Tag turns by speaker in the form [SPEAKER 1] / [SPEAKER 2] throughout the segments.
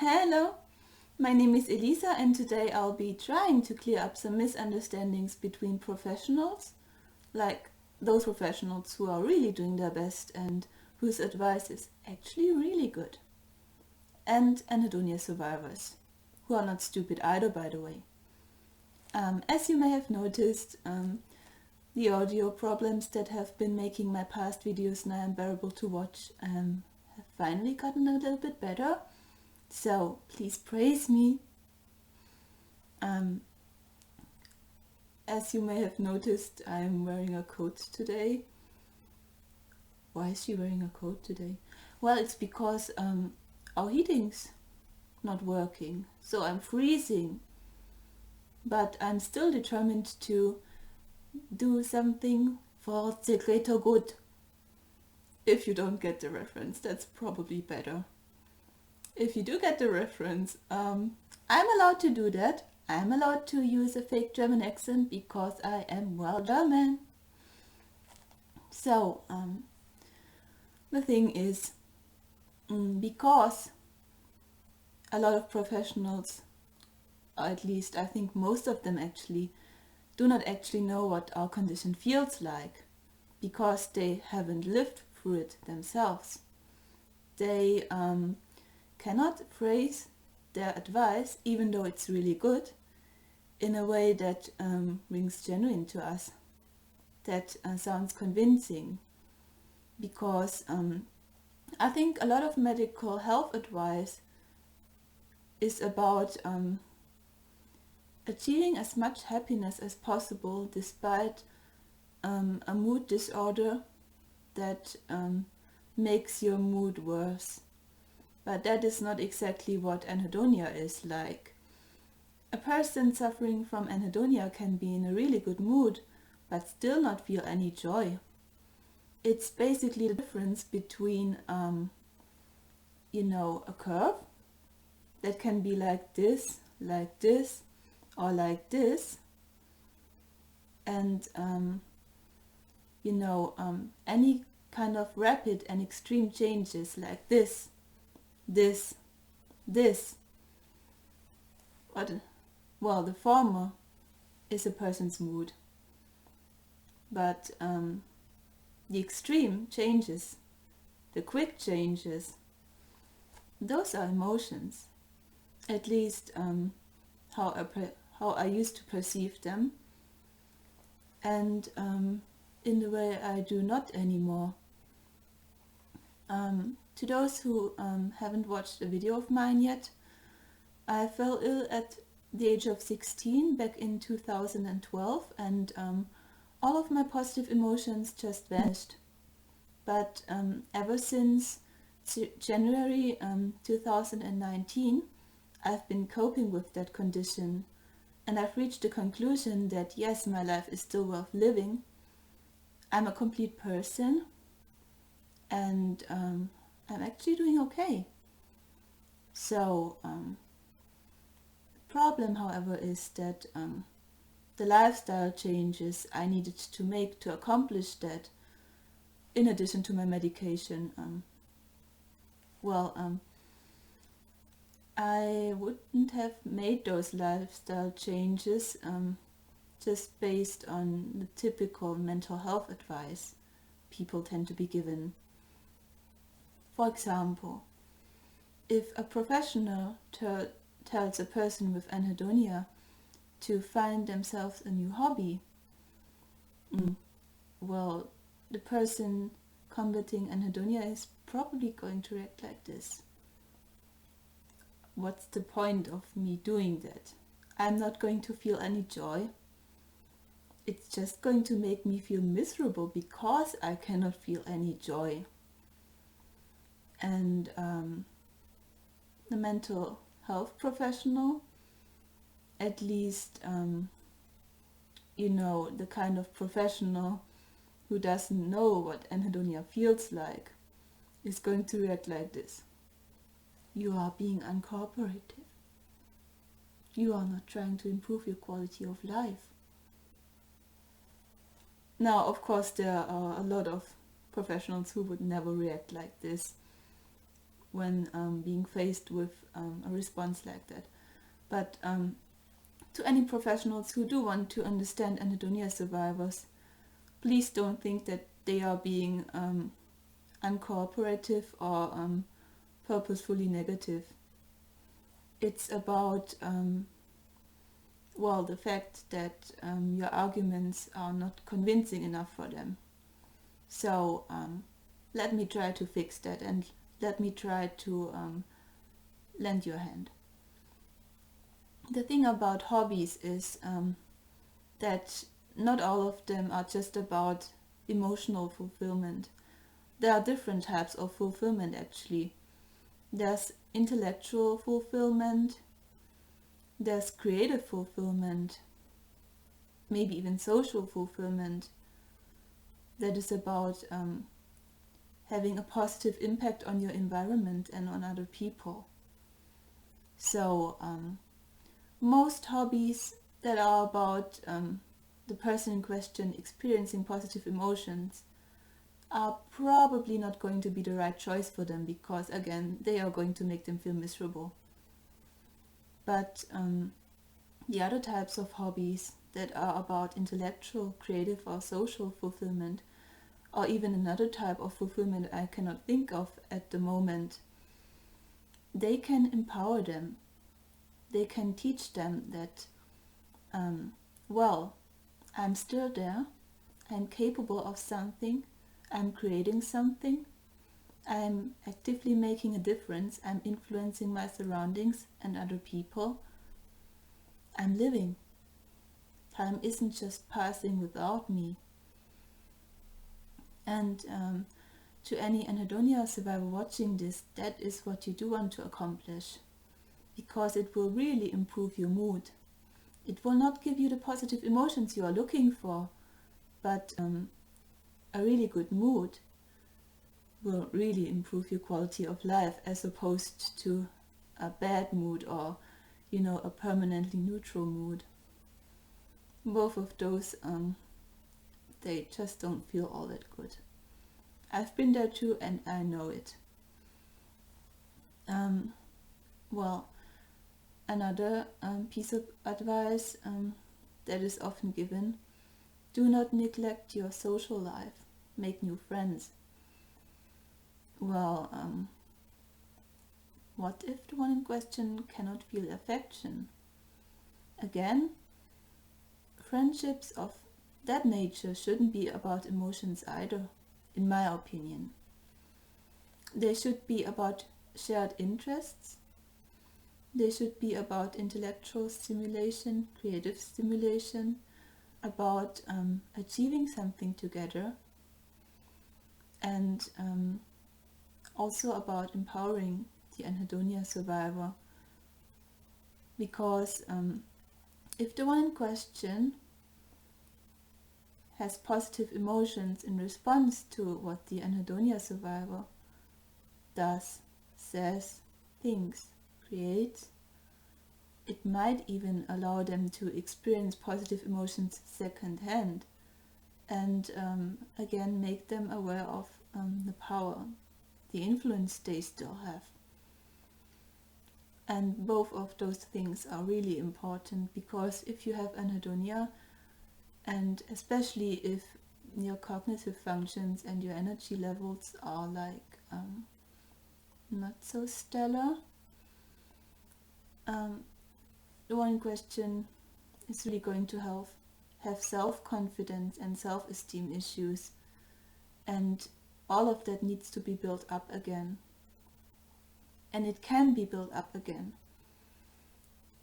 [SPEAKER 1] Hello, my name is Elisa and today I'll be trying to clear up some misunderstandings between professionals, like those professionals who are really doing their best and whose advice is actually really good, and Anhedonia survivors, who are not stupid either, by the way. As you may have noticed, the audio problems that have been making my past videos now unbearable to watch have finally gotten a little bit better. So please praise me. As you may have noticed, I'm wearing a coat today. Why is she wearing a coat today? Well, it's because our heating's not working, so I'm freezing. But I'm still determined to do something for the greater good. If you don't get the reference, that's probably better. If you do get the reference, I'm allowed to do that. I'm allowed to use a fake German accent because I am well German. So, the thing is, because a lot of professionals, or at least I think most of them actually, do not actually know what our condition feels like, because they haven't lived through it themselves. They cannot phrase their advice, even though it's really good, in a way that rings genuine to us, that sounds convincing. Because I think a lot of medical health advice is about achieving as much happiness as possible despite a mood disorder that makes your mood worse. But that is not exactly what anhedonia is like. A person suffering from anhedonia can be in a really good mood, but still not feel any joy. It's basically the difference between, a curve that can be like this, or like this, and, any kind of rapid and extreme changes like this. Well, the former is a person's mood, but the extreme changes, the quick changes, those are emotions. At least how I used to perceive them, and in the way I do not anymore. To those who haven't watched a video of mine yet, I fell ill at the age of 16 back in 2012, and all of my positive emotions just vanished. But ever since January 2019, I've been coping with that condition, and I've reached the conclusion that yes, my life is still worth living. I'm a complete person, and I'm actually doing okay. So, the problem, however, is that the lifestyle changes I needed to make to accomplish that, in addition to my medication, I wouldn't have made those lifestyle changes just based on the typical mental health advice people tend to be given. For example, if a professional tells a person with anhedonia to find themselves a new hobby, well, the person combating anhedonia is probably going to react like this. What's the point of me doing that? I'm not going to feel any joy. It's just going to make me feel miserable because I cannot feel any joy. And the mental health professional, at least, the kind of professional who doesn't know what anhedonia feels like, is going to react like this. You are being uncooperative. You are not trying to improve your quality of life. Now, of course, there are a lot of professionals who would never react like this. when being faced with a response like that. But to any professionals who do want to understand anhedonia survivors, please don't think that they are being uncooperative or purposefully negative. It's about the fact that your arguments are not convincing enough for them. So let me try to fix that, and let me try to lend your hand. The thing about hobbies is that not all of them are just about emotional fulfillment. There are different types of fulfillment actually. There's intellectual fulfillment, there's creative fulfillment, maybe even social fulfillment that is about having a positive impact on your environment and on other people. So most hobbies that are about the person in question experiencing positive emotions are probably not going to be the right choice for them, because again, they are going to make them feel miserable. But the other types of hobbies that are about intellectual, creative or social fulfillment, or even another type of fulfillment I cannot think of at the moment, they can empower them. They can teach them that, I'm still there, I'm capable of something, I'm creating something, I'm actively making a difference, I'm influencing my surroundings and other people, I'm living. Time isn't just passing without me. And to any anhedonia survivor watching this, that is what you do want to accomplish, because it will really improve your mood. It will not give you the positive emotions you are looking for, but a really good mood will really improve your quality of life, as opposed to a bad mood or, a permanently neutral mood. Both of those, they just don't feel all that good. I've been there too, and I know it. Another piece of advice that is often given: do not neglect your social life, make new friends. What if the one in question cannot feel affection? Again, friendships of that nature shouldn't be about emotions either, in my opinion. They should be about shared interests. They should be about intellectual stimulation, creative stimulation, about achieving something together, and also about empowering the anhedonia survivor. Because if the one in question has positive emotions in response to what the anhedonia survivor does, says, thinks, creates, it might even allow them to experience positive emotions secondhand, and again make them aware of the power, the influence they still have. And both of those things are really important, because if you have anhedonia, and especially if your cognitive functions and your energy levels are not so stellar, the one in question is really going to have self-confidence and self-esteem issues, and all of that needs to be built up again. And it can be built up again.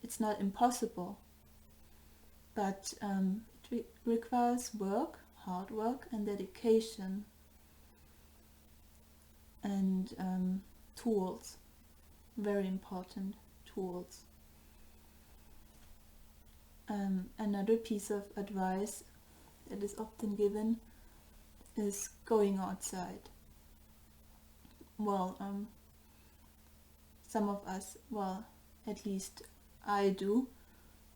[SPEAKER 1] It's not impossible, but it requires work, hard work and dedication, and tools, very important tools. Another piece of advice that is often given is going outside. Some of us, at least I do,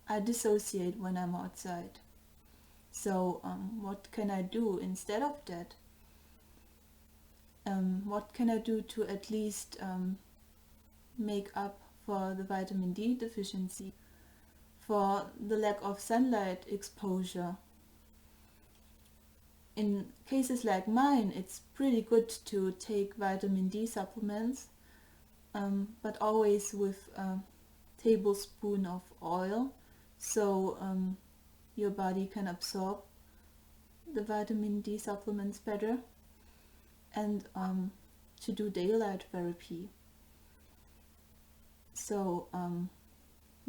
[SPEAKER 1] I dissociate when I'm outside. So what can I do instead of that? What can I do to at least make up for the vitamin D deficiency, for the lack of sunlight exposure. In cases like mine, it's pretty good to take vitamin D supplements, but always with a tablespoon of oil, so your body can absorb the vitamin D supplements better, and to do daylight therapy. So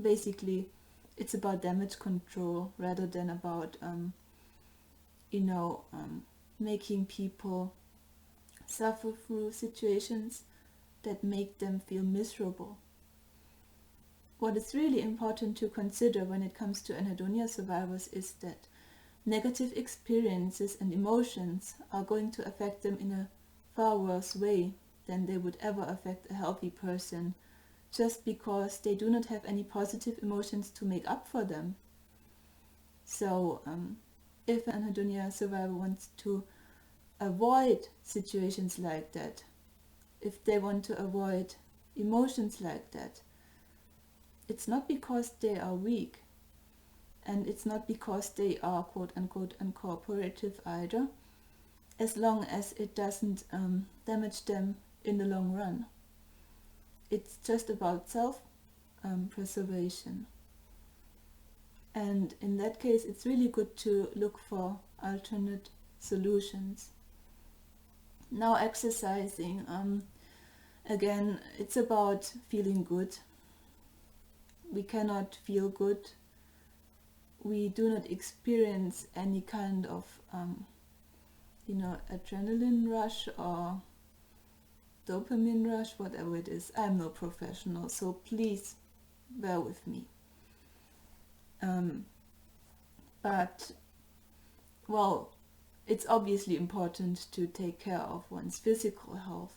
[SPEAKER 1] basically it's about damage control rather than about making people suffer through situations that make them feel miserable. What is really important to consider when it comes to anhedonia survivors is that negative experiences and emotions are going to affect them in a far worse way than they would ever affect a healthy person, just because they do not have any positive emotions to make up for them. So if an anhedonia survivor wants to avoid situations like that, if they want to avoid emotions like that, it's not because they are weak, and it's not because they are quote-unquote uncooperative either, as long as it doesn't damage them in the long run. It's just about self-preservation. And in that case, it's really good to look for alternate solutions. Now, exercising. Again, it's about feeling good. We cannot feel good. We do not experience any kind of, adrenaline rush or dopamine rush, whatever it is. I'm no professional, so please bear with me. But it's obviously important to take care of one's physical health.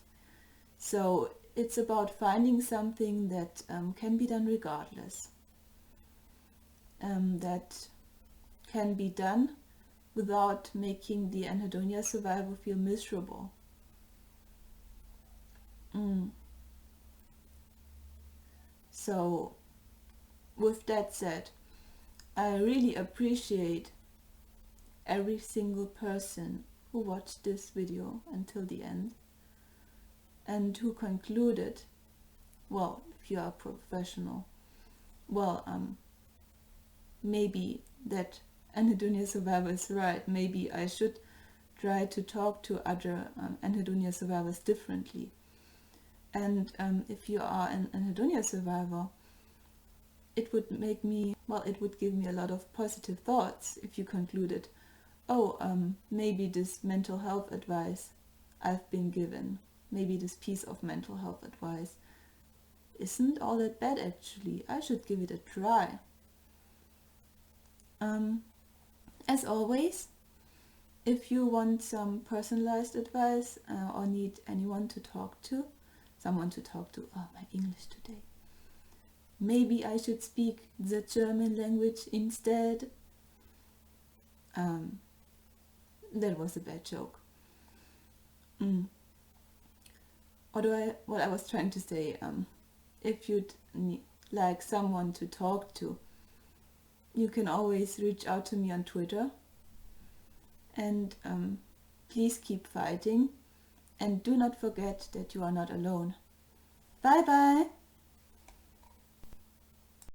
[SPEAKER 1] So it's about finding something that can be done regardless. That can be done without making the anhedonia survivor feel miserable. So, with that said, I really appreciate every single person who watched this video until the end and who concluded, well, if you are a professional, maybe that anhedonia survivor is right. Maybe I should try to talk to other anhedonia survivors differently. And if you are an anhedonia survivor, it would give me a lot of positive thoughts if you concluded, maybe this mental health advice I've been given, maybe this piece of mental health advice isn't all that bad actually. I should give it a try. As always, if you want some personalized advice or need someone to talk to, my English today. Maybe I should speak the German language instead. That was a bad joke. What I was trying to say, if you'd like someone to talk to, you can always reach out to me on Twitter. And please keep fighting, and do not forget that you are not alone. Bye bye!